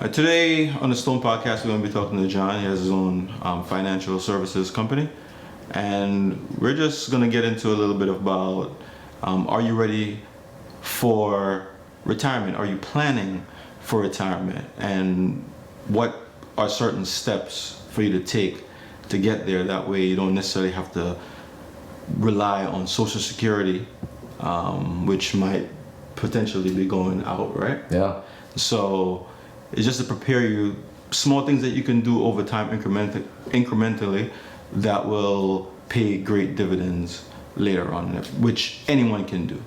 Today on the Stone Podcast, we're going to be talking to Jiann. He has his own financial services company. And we're just going to get into a little bit about, are you ready for retirement? Are you planning for retirement? And what are certain steps for you to take to get there? That way you don't necessarily have to rely on Social Security, which might potentially be going out, right? Yeah. So it's just to prepare you, small things that you can do over time incrementally that will pay great dividends later on, which anyone can do.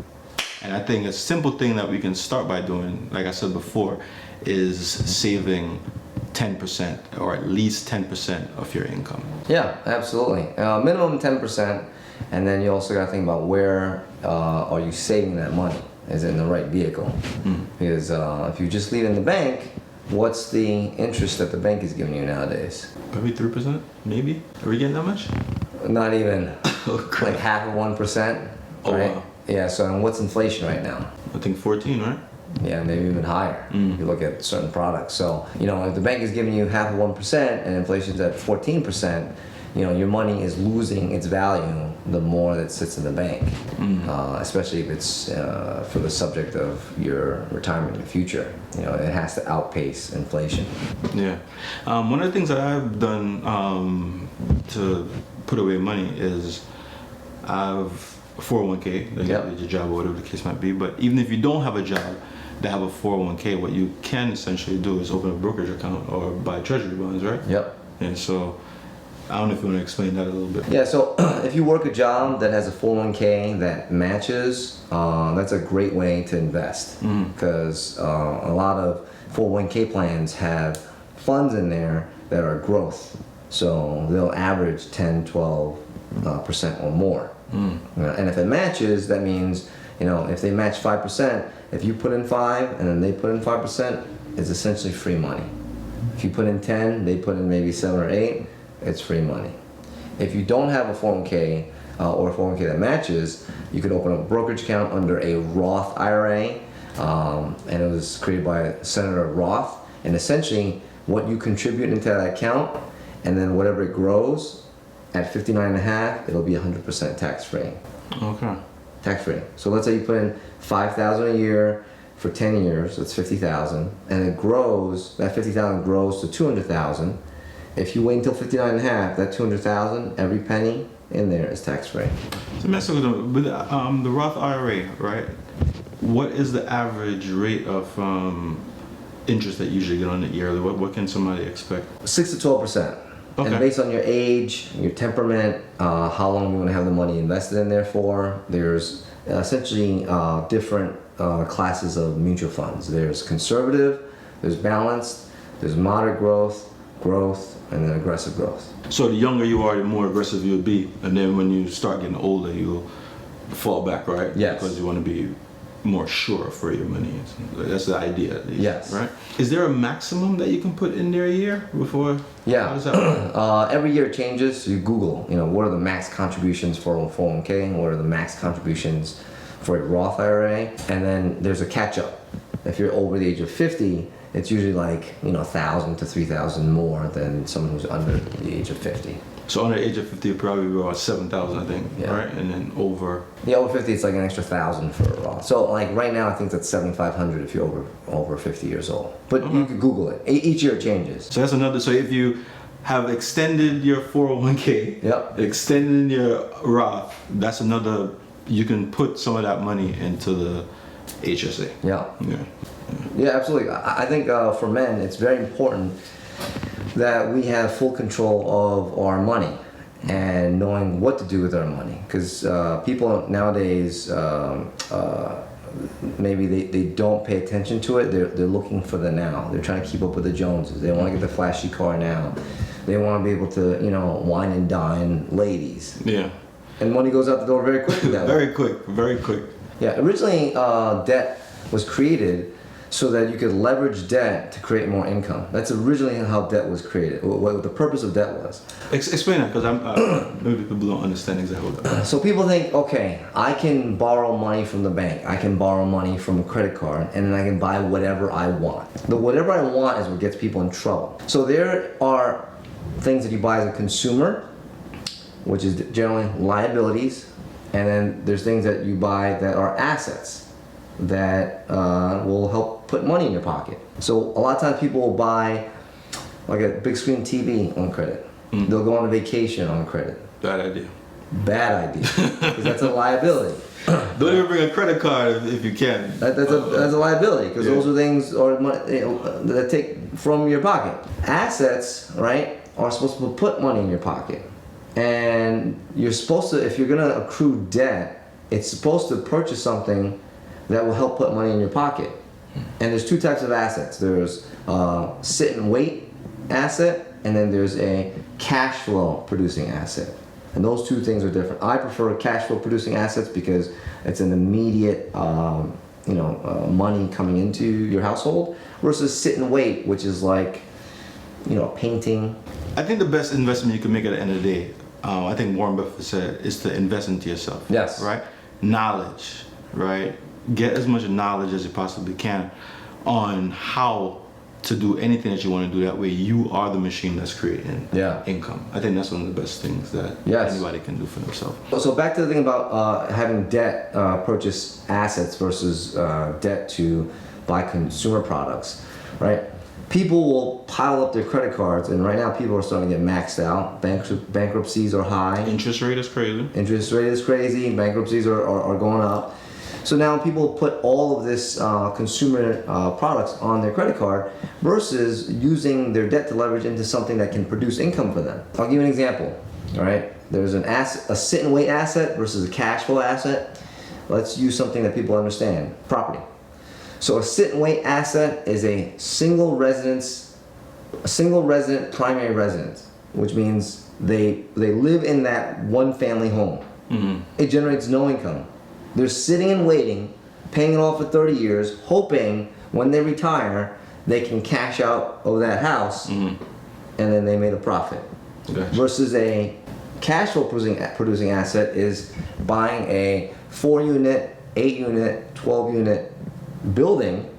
And I think a simple thing that we can start by doing, like I said before, is saving 10% or at least 10% of your income. Yeah, absolutely. Minimum 10%, and then you also got to think about where are you saving that money? Is it in the right vehicle? Because if you just leave it in the bank, what's the interest that the bank is giving you nowadays? Probably 3%, maybe? Are we getting that much? Not even. Okay. Like half of 1%. Oh, right? wow. Yeah, so and what's inflation right now? I think 14, right? Yeah, maybe even higher if you look at certain products. So, if the bank is giving you half of 1% and inflation's at 14%, your money is losing its value the more that sits in the bank, especially if it's for the subject of your retirement in the future. It has to outpace inflation. Yeah. One of the things that I've done to put away money is I've a 401k, like Yep. your job or whatever the case might be. But even if you don't have a job that have a 401k, what you can essentially do is open a brokerage account or buy treasury bonds, right? Yep. And so I don't know if you want to explain that a little bit. Yeah, so if you work a job that has a 401k that matches, that's a great way to invest, because a lot of 401k plans have funds in there that are growth. So they'll average 10, 12% or more. And if it matches, that means, if they match 5%, if you put in 5 and then they put in 5%, it's essentially free money. If you put in 10, they put in maybe 7 or 8, it's free money. If you don't have a 401k or a 401k that matches, you could open a brokerage account under a Roth IRA, and it was created by Senator Roth. And essentially, what you contribute into that account, and then whatever it grows, at 59.5, it'll be 100% tax-free. Okay. Tax-free. So let's say you put in $5,000 a year for 10 years, that's $50,000, and it grows. That $50,000 grows to $200,000. If you wait until 59.5, that $200,000, every penny in there is tax-free. So mess with the Roth IRA, right? What is the average rate of interest that you usually get on it yearly? What can somebody expect? 6 to 12%. Okay. And based on your age, your temperament, how long you want to have the money invested in there for, there's essentially different classes of mutual funds. There's conservative, there's balanced, there's moderate growth, and then aggressive growth. So the younger you are, the more aggressive you'll be, and then when you start getting older, you'll fall back, right? Yes. Because you want to be more sure for your money. That's the idea, at least, Yes. right? Is there a maximum that you can put in there a year before? Yeah. How does that work? Every year it changes. You Google, what are the max contributions for a 401k, and what are the max contributions for a Roth IRA, and then there's a catch-up. If you're over the age of 50, it's usually like 1,000 to 3,000 more than someone who's under the age of 50. So under the age of 50, it'll probably be about 7,000, I think, Yeah. right? And then over. Yeah, over 50, it's like an extra 1,000 for a Roth. So like right now, I think that's 7,500 if you're over 50 years old. But you could Google it. Each year it changes. So that's another. So if you have extended your 401k, Yep. extended your Roth, that's another. You can put some of that money into the HSA. Yeah. Yeah. Yeah, absolutely. I think for men, it's very important that we have full control of our money and knowing what to do with our money. Because people nowadays, maybe they don't pay attention to it. They're looking for the now. They're trying to keep up with the Joneses. They want to get the flashy car now. They want to be able to, wine and dine ladies. Yeah. And money goes out the door very quickly that way. Very quick. Yeah, originally debt was created so that you could leverage debt to create more income. That's originally how debt was created, what the purpose of debt was. Explain that, because maybe people don't understand exactly what that is. So people think, okay, I can borrow money from the bank, I can borrow money from a credit card, and then I can buy whatever I want. The whatever I want is what gets people in trouble. So there are things that you buy as a consumer, which is generally liabilities, and then there's things that you buy that are assets that will help put money in your pocket. So a lot of times people will buy like a big screen TV on credit. They'll go on a vacation on credit. Bad idea. Bad idea, because that's a liability. Don't even bring a credit card if you can. That's a liability, because those are things that take from your pocket. Assets, right, are supposed to put money in your pocket. And you're supposed to, if you're going to accrue debt, it's supposed to purchase something that will help put money in your pocket. And there's two types of assets. There's sit and wait asset, and then there's a cash flow producing asset. And those two things are different. I prefer cash flow producing assets because it's an immediate money coming into your household, versus sit and wait, which is like painting. I think the best investment you can make at the end of the day, I think Warren Buffett said, is to invest into yourself. Yes. Right? Knowledge, right? Get as much knowledge as you possibly can on how to do anything that you want to do. That way you are the machine that's creating income. I think that's one of the best things that anybody can do for themselves. So back to the thing about having debt purchase assets versus debt to buy consumer products, right? People will pile up their credit cards, and right now people are starting to get maxed out. Bankruptcies are high. Interest rate is crazy. Interest rate is crazy. Bankruptcies are going up. So now people put all of this consumer products on their credit card versus using their debt to leverage into something that can produce income for them. I'll give you an example. All right, there's a sit and wait asset versus a cash flow asset. Let's use something that people understand: property. So a sit and wait asset is a single resident primary residence, which means they live in that one family home. Mm-hmm. It generates no income. They're sitting and waiting, paying it off for 30 years, hoping when they retire, they can cash out of that house, and then they made a profit. Gotcha. Versus a cash flow producing asset is buying a 4-unit, 8-unit, 12-unit building,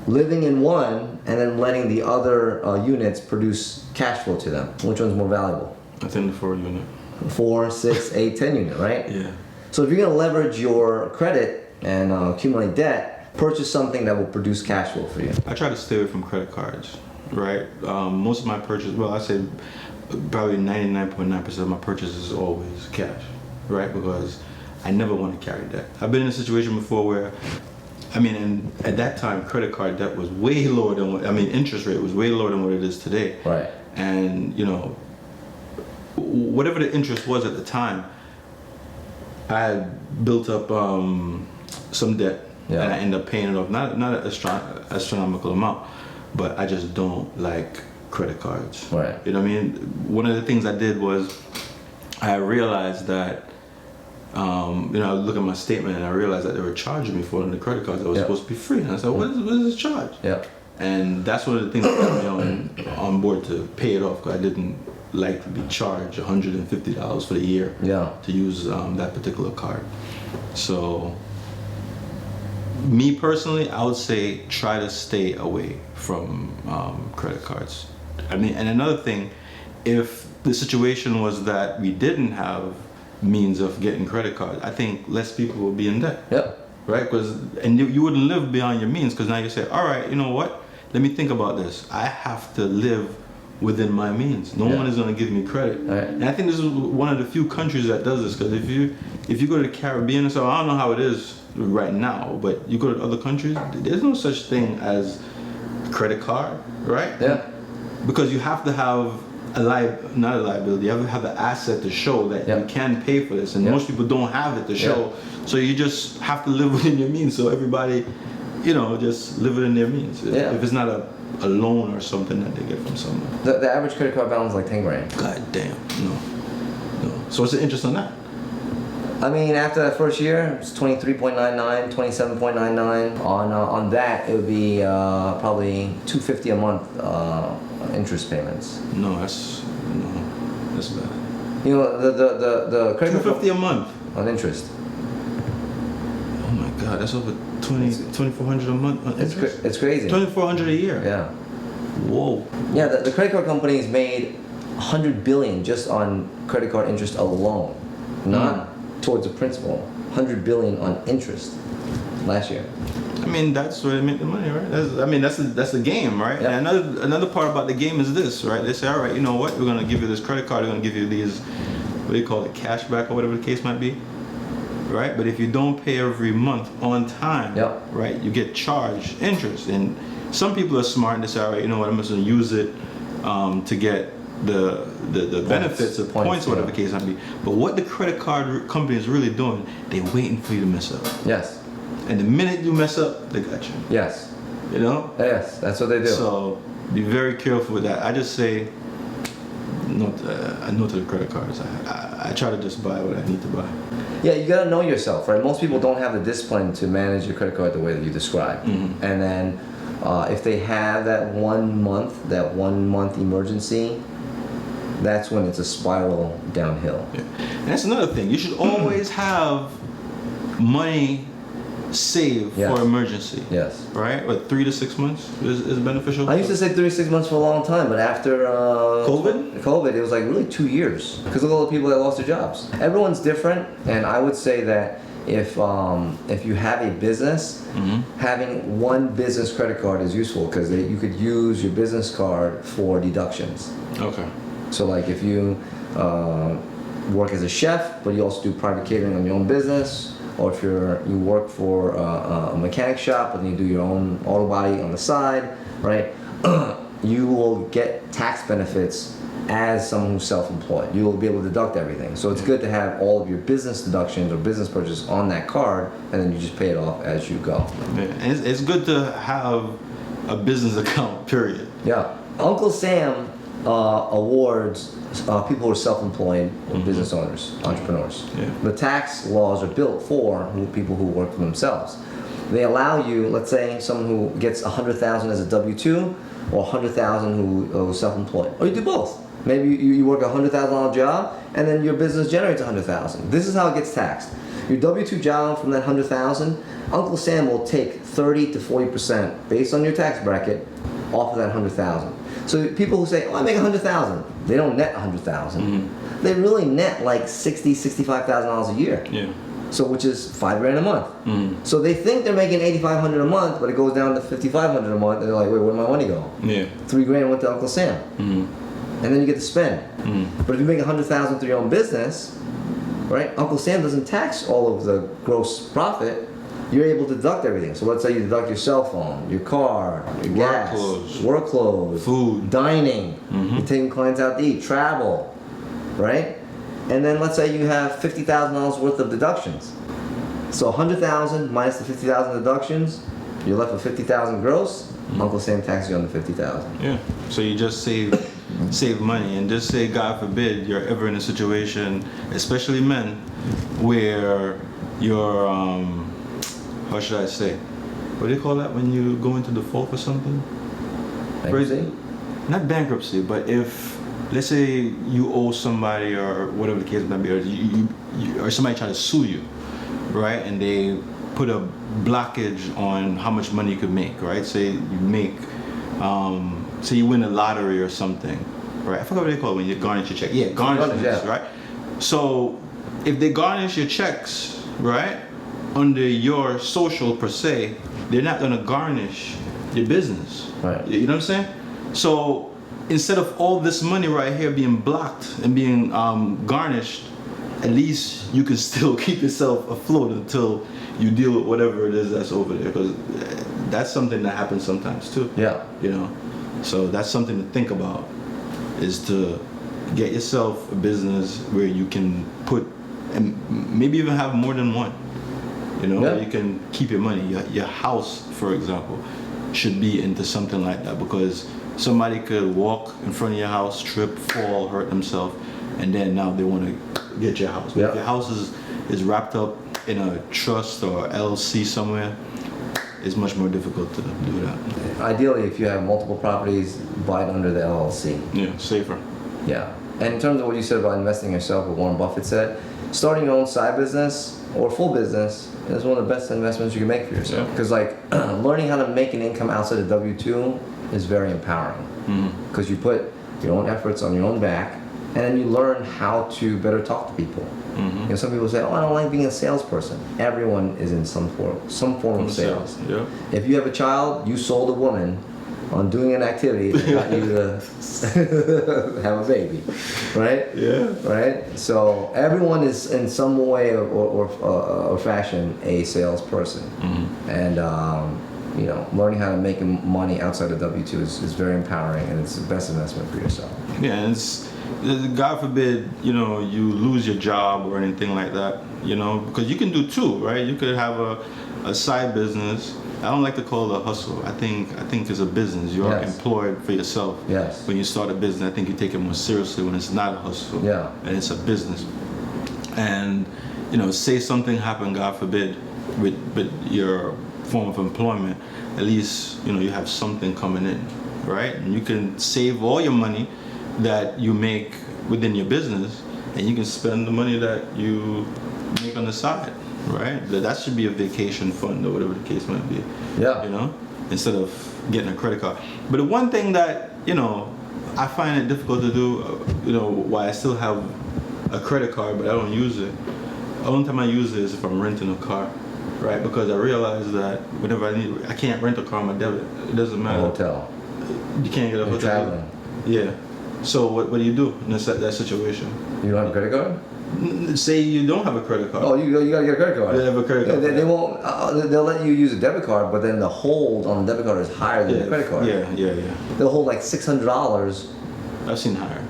living in one, and then letting the other units produce cash flow to them. Which one's more valuable? I think the 4-unit. 4, 6, 8, 10-unit, right? Yeah. So if you're going to leverage your credit and accumulate debt, purchase something that will produce cash flow for you. I try to stay away from credit cards, right? Most of my purchases, well, I say probably 99.9% of my purchases is always cash, right? Because I never want to carry debt. I've been in a situation before where, and at that time, credit card debt was way lower than interest rate was way lower than what it is today. Right. And, whatever the interest was at the time, I had built up some debt, and I ended up paying it off. Not an astronomical amount, but I just don't like credit cards. Right. You know what I mean? One of the things I did was I realized that, I look at my statement and I realized that they were charging me for one of the credit cards that was supposed to be free. And I said, what is this charge? Yeah. And that's one of the things that got me on board to pay it off, because I didn't like to be charged $150 for the year to use that particular card. So, me personally, I would say try to stay away from credit cards. And another thing, if the situation was that we didn't have means of getting credit cards, I think less people will be in debt. Yep. Right? And you wouldn't live beyond your means, because now you say, all right, you know what? Let me think about this. I have to live within my means. No one is going to give me credit. Right. And I think this is one of the few countries that does this, because if you go to the Caribbean or so, I don't know how it is right now, but you go to other countries, there's no such thing as credit card, right? Yeah. Because you have to have not a liability, you have to have the asset to show that you can pay for this, and most people don't have it to show. So you just have to live within your means. So everybody, just live within their means. Yeah. If it's not a loan or something that they get from someone. The average credit card balance is like 10 grand. God damn, no. So what's the interest on that? I mean, after that first year, it's 23.99, 27.99. On that, it would be probably $250 a month interest payments. No, that's bad. You know, the credit card $250 a month on interest. Oh my God, that's over $2,400 a month on interest. It's crazy. $2,400 a year. Yeah. Whoa. Yeah, the credit card companies made $100 billion just on credit card interest alone, not towards the principal. $100 billion on interest last year. I mean, that's where they make the money, right? That's the game, right? Yeah. And another part about the game is this, right? They say, all right, you know what? We're gonna give you this credit card. We're gonna give you these, what do you call it, cash back or whatever the case might be, right? But if you don't pay every month on time, Yep. right, you get charged interest. And some people are smart and they say, all right, you know what? I'm just gonna use it to get the benefits of points, whatever the case might be. But what the credit card company is really doing, they're waiting for you to mess up. Yes. And the minute you mess up, they got you. Yes. You know? Yes, that's what they do. So be very careful with that. I just say no to the credit cards. I try to just buy what I need to buy. Yeah, you gotta know yourself, right? Most people don't have the discipline to manage your credit card the way that you described. Mm-hmm. And then if they have that 1 month emergency, that's when it's a spiral downhill. Yeah. And that's another thing. You should always have money saved Yes. for emergency. Yes. Right? What, 3 to 6 months is beneficial? I used to say 36 months for a long time, but after COVID, it was like really 2 years. Because look at all the people that lost their jobs. Everyone's different, and I would say that if you have a business, having one business credit card is useful because you could use your business card for deductions. Okay. So like if you work as a chef, but you also do private catering on your own business, or if you work for a mechanic shop and you do your own auto body on the side, right? You will get tax benefits as someone who's self-employed. You will be able to deduct everything. So it's good to have all of your business deductions or business purchases on that card, and then you just pay it off as you go. Yeah. And it's good to have a business account, period. Yeah. Uncle Sam awards people who are self-employed or business owners, entrepreneurs. Yeah. The tax laws are built for people who work for themselves. They allow you, let's say, someone who gets $100,000 as a W-2 or $100,000 who's self-employed, or you do both. Maybe you work a $100,000 job and then your business generates $100,000. This is how it gets taxed. Your W-2 job from that $100,000, Uncle Sam will take 30 to 40% based on your tax bracket off of that $100,000. So people who say, "Oh, I make $100,000," they don't net $100,000. They really net like $65,000 a year. Yeah. So which is $5,000 a month. So they think they're making $8,500 a month, but it goes down to $5,500 a month, and they're like, "Wait, where'd my money go?" Yeah. $3,000 went to Uncle Sam, and then you get to spend. But if you make $100,000 through your own business, right? Uncle Sam doesn't tax all of the gross profit. You're able to deduct everything. So let's say you deduct your cell phone, your car, your gas, work clothes, food, dining. You're taking clients out to eat, travel, right? And then let's say you have $50,000 worth of deductions. So $100,000 minus the $50,000 deductions, you're left with $50,000 gross. Uncle Sam taxes you on the $50,000. Yeah. So you just save money, and just say, God forbid, you're ever in a situation, especially men, where you're how should I say? What do you call that when you go into default for something? Bankruptcy? Not bankruptcy, but if, let's say you owe somebody or whatever the case might be, or somebody trying to sue you, right? And they put a blockage on how much money you could make, right? Say you make, say you win a lottery or something, right? I forgot what they call it when you garnish your check. Yeah, garnishment, yeah. Right? So if they garnish your checks, right, under your social per se, they're not gonna garnish your business. Right. You know what I'm saying? So instead of all this money right here being blocked and being garnished, at least you can still keep yourself afloat until you deal with whatever it is that's over there, because that's something that happens sometimes too. Yeah. You know, so that's something to think about, is to get yourself a business where you can put, and maybe even have more than one. You know, Yeah. you can keep your money. Your house, for example, should be into something like that, because somebody could walk in front of your house, trip, fall, hurt themselves, and then now they want to get your house. But Yeah. if your house is wrapped up in a trust or LLC somewhere, it's much more difficult to do that. Ideally, if you have multiple properties, buy it under the LLC. Yeah, safer. Yeah. And in terms of what you said about investing in yourself, what Warren Buffett said, starting your own side business or full business is one of the best investments you can make for yourself. Because like learning how to make an income outside of W-2 is very empowering. Because you put your own efforts on your own back, and then you learn how to better talk to people. You know, some people say, "Oh, I don't like being a salesperson." Everyone is in some form of sales. Yeah. If you have a child, you sold a woman on doing an activity that got you to have a baby, right? Yeah. Right. So everyone is in some way or fashion a salesperson, and you know, learning how to make money outside of W-2 is very empowering, and it's the best investment for yourself. Yeah, and it's, God forbid, you know, you lose your job or anything like that, you know, because you can do two, right? You could have a side business. I don't like to call it a hustle. I think it's a business. You're employed for yourself. Yes. When you start a business, I think you take it more seriously when it's not a hustle. Yeah. And it's a business. And, you know, say something happened, God forbid, with your form of employment, at least, you know, you have something coming in, right? And you can save all your money that you make within your business, and you can spend the money that you make on the side, right? That should be a vacation fund or whatever the case might be. Yeah. You know, instead of getting a credit card. But the one thing that, you know, I find it difficult to do, you know, why I still have a credit card but I don't use it. The only time I use it is if I'm renting a car, right? Because I realize that whenever I can't rent a car on my debit. It doesn't matter. A hotel. You can't get a hotel. Traveling. Yeah. So what do you do in that situation? You don't have a credit card? Say you don't have a credit card. Oh, you gotta get a credit card. They have a credit card. They won't. They'll let you use a debit card, but then the hold on the debit card is higher than the credit card. Yeah. They'll hold like $600. I've seen higher.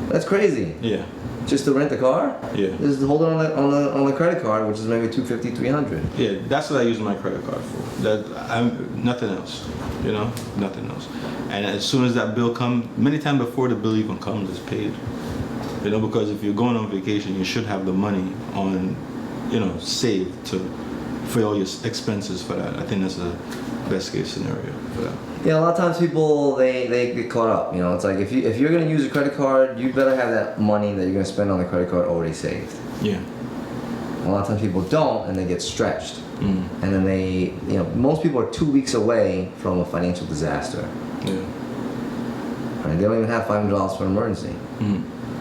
That's crazy. Yeah. Just to rent the car? Yeah. Just hold it on the credit card, which is maybe $250, $300. Yeah, that's what I use my credit card for. Nothing else. You know, nothing else. And as soon as that bill comes, many times before the bill even comes, it's paid. You know, because if you're going on vacation, you should have the money on, you know, saved for all your expenses for that. I think that's the best case scenario for that. Yeah, a lot of times people they get caught up. You know, it's like if you're gonna use a credit card, you better have that money that you're gonna spend on the credit card already saved. Yeah. A lot of times people don't, and they get stretched. And then most people are 2 weeks away from a financial disaster. Yeah. Right? They don't even have $500 for an emergency.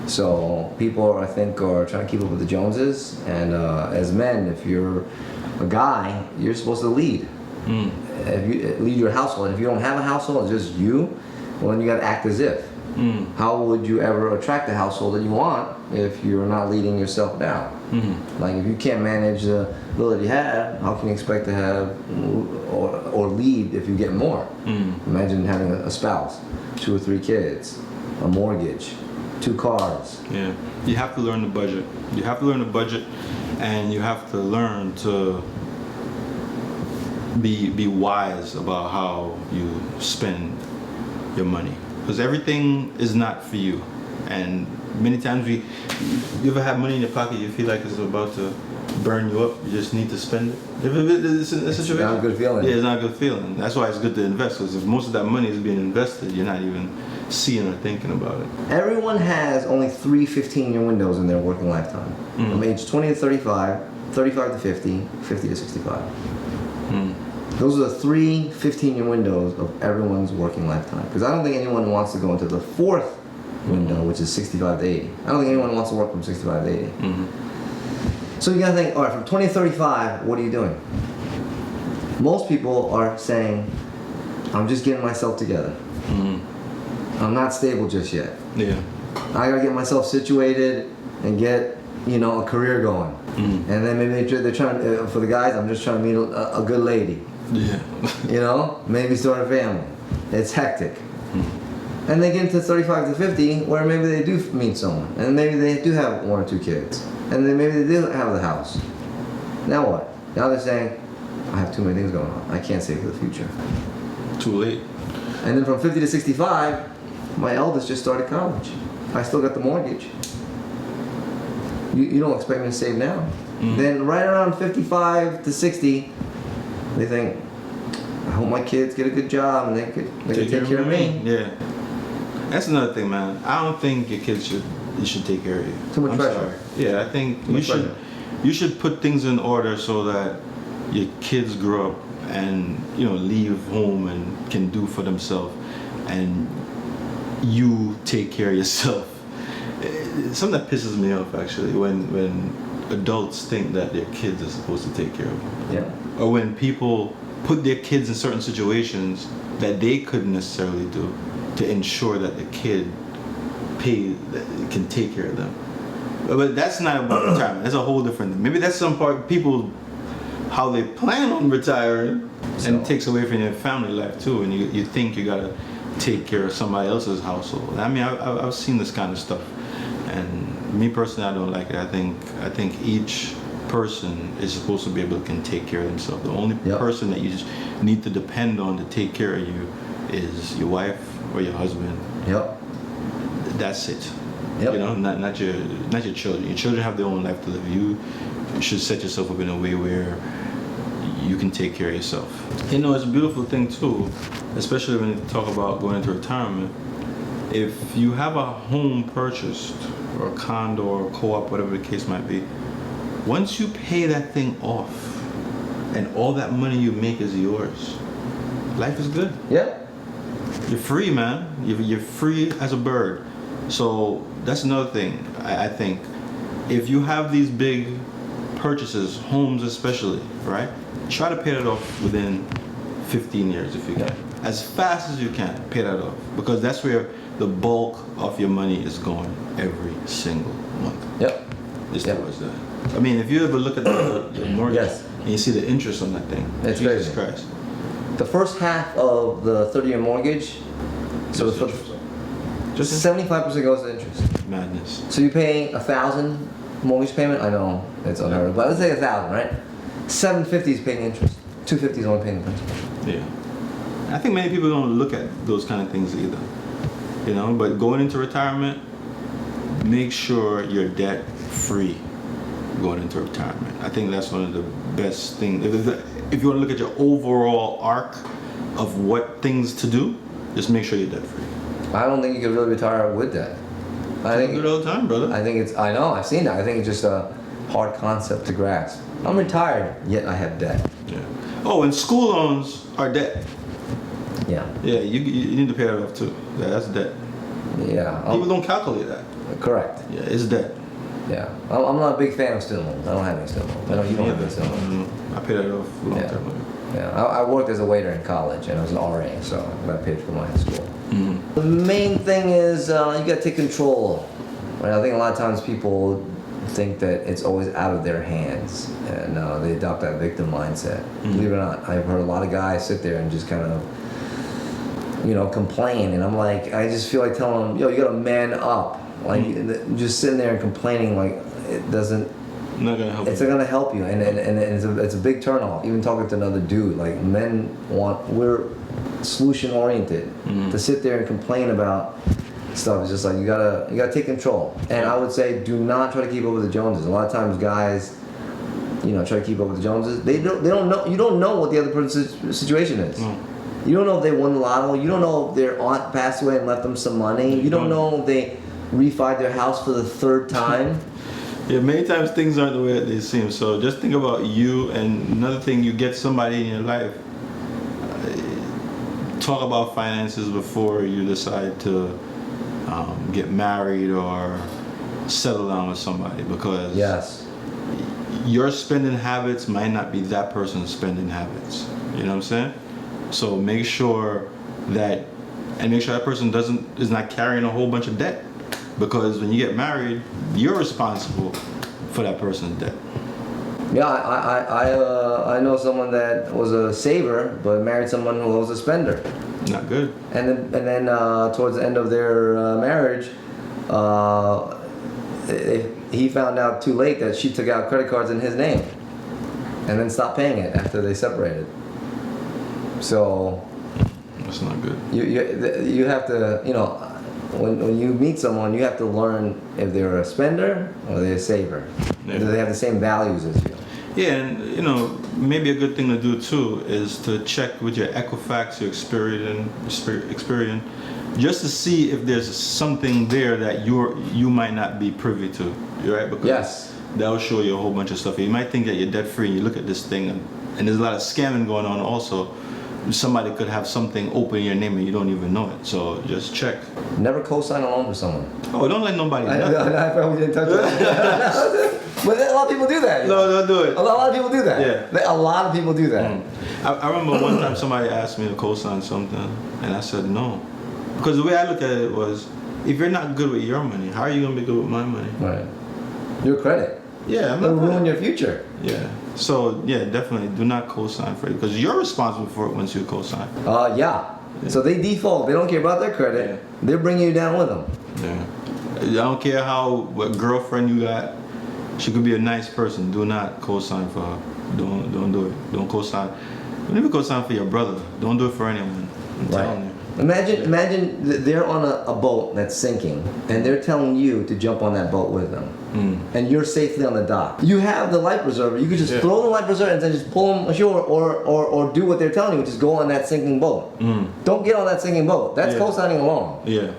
So people, I think, are trying to keep up with the Joneses. And as men, if you're a guy, you're supposed to lead. If you lead your household. And if you don't have a household, it's just you, well, then you got to act as if. How would you ever attract the household that you want if you're not leading yourself down? Like if you can't manage the ability you have, how can you expect to have or lead if you get more? Imagine having a spouse, 2 or 3 kids, a mortgage, 2 cars. Yeah, you have to learn the budget. You have to learn the budget, and you have to learn to be wise about how you spend your money. Because everything is not for you. And many times you ever have money in your pocket, you feel like it's about to burn you up, you just need to spend it. It's not a good feeling. Yeah, it's not a good feeling. That's why it's good to invest, because if most of that money is being invested, you're not even seeing or thinking about it. Everyone has only 3 15-year windows in their working lifetime. From age 20 to 35, 35 to 50, 50 to 65. Those are the 3 15-year windows of everyone's working lifetime. Because I don't think anyone wants to go into the 4th window, which is 65 to 80. I don't think anyone wants to work from 65 to 80. So you gotta think, all right, from 20 to 35, what are you doing? Most people are saying, I'm just getting myself together. I'm not stable just yet. Yeah. I gotta get myself situated and get, a career going. And then maybe they're trying, for the guys, I'm just trying to meet a good lady. Yeah. Maybe start a family. It's hectic. And they get into 35 to 50 where maybe they do meet someone. And maybe they do have 1 or 2 kids. And then maybe they do have the house. Now what? Now they're saying, I have too many things going on. I can't save for the future. Too late. And then from 50 to 65, my eldest just started college. I still got the mortgage. You don't expect me to save now. Then right around 55 to 60, they think, I hope my kids get a good job and they can take care of me. Yeah. That's another thing, man. I don't think your kids should take care of you. Too much pressure. Sorry. Yeah, I think Pressure. you should put things in order so that your kids grow up and leave home and can do for themselves, and you take care of yourself. Something that pisses me off actually when adults think that their kids are supposed to take care of them. Yeah. Or when people put their kids in certain situations that they couldn't necessarily do to ensure that the kid can take care of them. But that's not about retirement. That's a whole different thing. Maybe that's some part people how they plan on retiring, and it takes away from your family life too. And you think you gotta take care of somebody else's household. I mean, I've seen this kind of stuff, and me personally, I don't like it. I think each person is supposed to be able to can take care of themselves. The only person that you just need to depend on to take care of you is your wife or your husband. Yep. That's it. Yep. Not your children. Your children have their own life to live. You should set yourself up in a way where you can take care of yourself. It's a beautiful thing too, especially when you talk about going into retirement. If you have a home purchased or a condo or a co-op, whatever the case might be, once you pay that thing off and all that money you make is yours, life is good. Yep. You're free, man. You're free as a bird. So that's another thing. I think if you have these big purchases, homes especially, right? Try to pay that off within 15 years if you can. As fast as you can, pay that off. Because that's where the bulk of your money is going every single month. Yep. It's towards that. I mean, if you ever look at the mortgage and you see the interest on that thing, it's Jesus crazy. Christ. The first half of the 30-year mortgage, so the Just 75% goes to interest. madness. So you pay $1,000 mortgage payment. I know it's unheard of, but let's say $1,000, right? $750 is paying interest. $250 is only paying the principal. Yeah. I think many people don't look at those kind of things either. But going into retirement, make sure you're debt free going into retirement. I think that's one of the best things. If you want to look at your overall arc of what things to do, just make sure you're debt free. I don't think you could really retire with that. I think do it all the time, brother. I know, I've seen that. I think it's just a hard concept to grasp. I'm retired, yet I have debt. Yeah. Oh, and school loans are debt. Yeah. Yeah, you need to pay that off too. Yeah, that's debt. Yeah. People don't calculate that. Correct. Yeah, it's debt. Yeah. I'm not a big fan of student loans. I don't have any student loans. I know you don't have any student loans. I pay that off long term. Yeah. I worked as a waiter in college and I was an RA, so I paid for mine in school. Mm-hmm. The main thing is you gotta take control. Right? I think a lot of times people think that it's always out of their hands and they adopt that victim mindset. Believe it or not, I've heard a lot of guys sit there and just kind of complain, and I'm like, I just feel like telling them, yo, you gotta man up. Like just sitting there and complaining, like it doesn't. Not gonna help. It's not gonna help you, and it's a big turnoff. Even talking to another dude, like we're solution oriented. To sit there and complain about stuff is just like you gotta take control. And I would say, do not try to keep up with the Joneses. A lot of times, guys, try to keep up with the Joneses. They don't know. You don't know what the other person's situation is. You don't know if they won the lotto. You don't know if their aunt passed away and left them some money. You don't know if they refied their house for the third time. Yeah, many times things aren't the way that they seem. So just think about you, and another thing, you get somebody in your life. Talk about finances before you decide to get married or settle down with somebody, because your spending habits might not be that person's spending habits. You know what I'm saying? So make sure that person is not carrying a whole bunch of debt, because when you get married, you're responsible for that person's debt. Yeah, I know someone that was a saver but married someone who was a spender. Not good. And then towards the end of their marriage, he found out too late that she took out credit cards in his name, and then stopped paying it after they separated. So that's not good. You have to when you meet someone, you have to learn if they're a spender or they're a saver. Yeah. Do they have the same values as you? Yeah, and you know, maybe a good thing to do too is to check with your Equifax, your Experian, just to see if there's something there that you might not be privy to, right? Because Yes. that'll show you a whole bunch of stuff. You might think that you're debt free, and you look at this thing, and there's a lot of scamming going on also. Somebody could have something open in your name and you don't even know it. So just check. Never co-sign a loan for someone. Oh, don't let nobody know. I probably didn't touch it. But a lot of people do that. No, don't do it. A lot of people do that. Yeah. A lot of people do that. I remember one time somebody asked me to co-sign something, and I said no. Because the way I look at it was, if you're not good with your money, how are you going to be good with my money? Right. Your credit. Yeah, I'm It'll not ruin your future. Yeah. So, yeah, definitely do not co-sign for it, because you're responsible for it once you co-sign. Yeah. So they default. They don't care about their credit. Yeah. They're bringing you down with them. Yeah. I don't care what girlfriend you got. She could be a nice person. Do not co-sign for her. Don't do it. Don't co-sign. Don't even co-sign for your brother. Don't do it for anyone. I'm telling you. Imagine they're on a boat that's sinking, and they're telling you to jump on that boat with them, and you're safely on the dock. You have the life preserver. You could just throw the life preserver and then just pull them ashore, or do what they're telling you, which is go on that sinking boat. Don't get on that sinking boat. That's co-signing along. Yeah.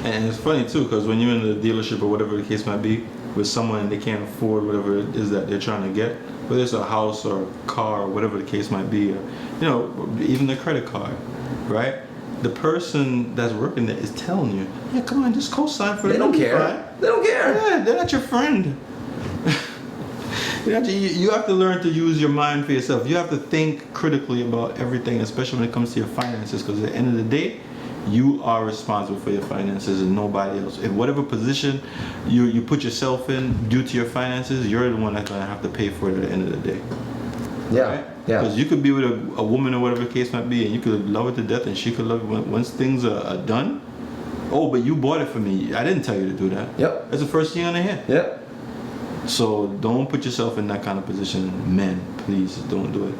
And it's funny too, because when you're in the dealership or whatever the case might be, with someone and they can't afford whatever it is that they're trying to get, whether it's a house or a car or whatever the case might be, or, you know, even the credit card, right? The person that's working there is telling you, yeah, come on, just co-sign for it. They don't care. They don't care. Yeah, they're not your friend. You have to learn to use your mind for yourself. You have to think critically about everything, especially when it comes to your finances, because at the end of the day, you are responsible for your finances and nobody else. In whatever position you put yourself in due to your finances, you're the one that's going to have to pay for it at the end of the day. Yeah. Right? Yeah. Because you could be with a woman or whatever the case might be, and you could love her to death, and she could love you. Once things are done, oh, but you bought it for me. I didn't tell you to do that. Yep. That's the first thing on the head. Yep. So don't put yourself in that kind of position. Men, please don't do it.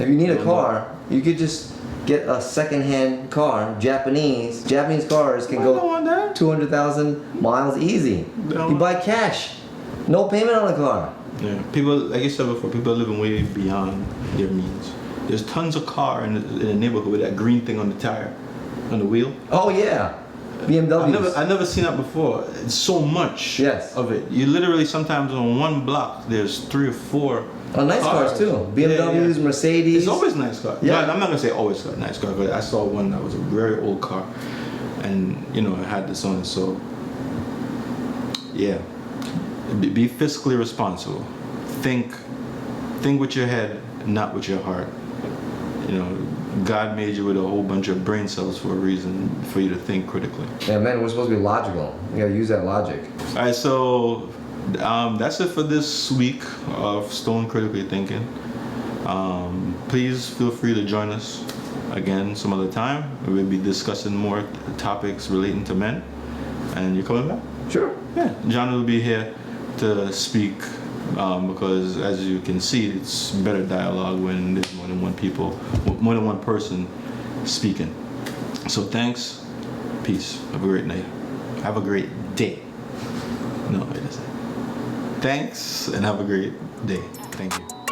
If you need a car, you could just get a second-hand car. Japanese cars can I don't want go that. 200,000 miles easy. You buy cash, no payment on the car. Yeah, people, like I said before, people are living way beyond their means. There's tons of car in the neighborhood with that green thing on the tire, on the wheel. Oh yeah, BMWs. I've never seen that before. It's so much of it. You literally sometimes on one block there's 3 or 4. Oh, nice cars too. BMWs, Mercedes. It's always nice cars. Yeah. No, I'm not gonna say always nice car, but I saw one that was a very old car, and you know it had this on it. So yeah, be fiscally responsible. Think with your head, not with your heart. You know, God made you with a whole bunch of brain cells for a reason, for you to think critically. Yeah, man, we're supposed to be logical. You gotta use that logic. All right, so that's it for this week of Stone Critically Thinking. Please feel free to join us again some other time. We'll be discussing more topics relating to men. And you're coming back? Sure. Yeah, John will be here to speak because, as you can see, it's better dialogue when there's more than one person speaking. So thanks, peace, have a great night, have a great day. No, it isn't. Thanks and have a great day. Thank you.